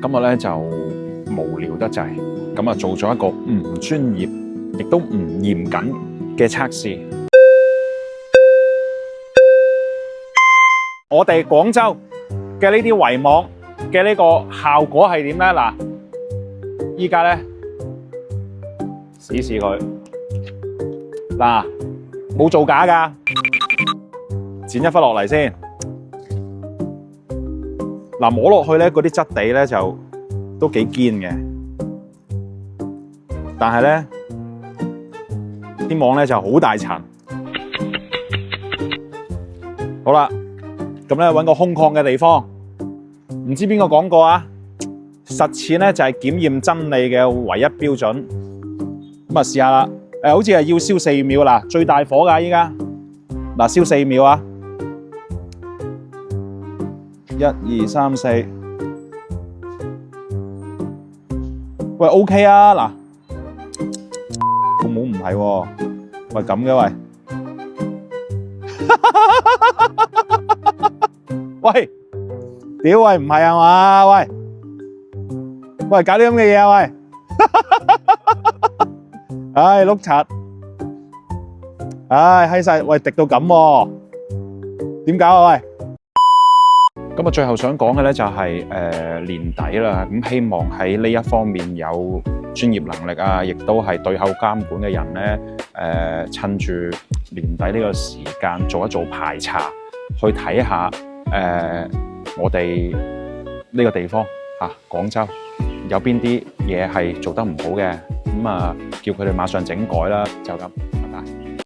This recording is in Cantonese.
今日咧就無聊得滯，咁啊做咗一個唔專業，亦都唔嚴謹嘅測試。我哋廣州嘅呢啲圍網嘅呢個效果係點咧？嗱，依家咧試試佢，嗱，冇造假㗎，剪一忽落嚟先。嗱，摸落去咧，嗰啲質地咧就都幾堅嘅，但係咧啲網咧就好大層。好啦，咁咧揾個空曠嘅地方，唔知邊個講過啊？實踐咧就係檢驗真理嘅唯一標準。咁啊試下啦，好似係要燒4秒啦，最大火㗎依家。嗱，燒4秒啊！1、2、3、4，喂 OK 啊，嗱，個帽唔係喎，喂咁嘅喂，喂，屌喂唔係啊嘛，喂，喂搞啲咁嘅嘢啊喂，唉碌柒，唉閪晒，喂滴到咁喎，點搞啊喂？咁啊，最後想講嘅咧就係年底啦，咁希望喺呢一方面有專業能力啊，亦都係對口監管嘅人咧，趁住年底呢個時間做一做排查，去睇下我哋呢個地方嚇廣州有邊啲嘢係做得唔好嘅，咁啊叫佢哋馬上整改啦，就咁。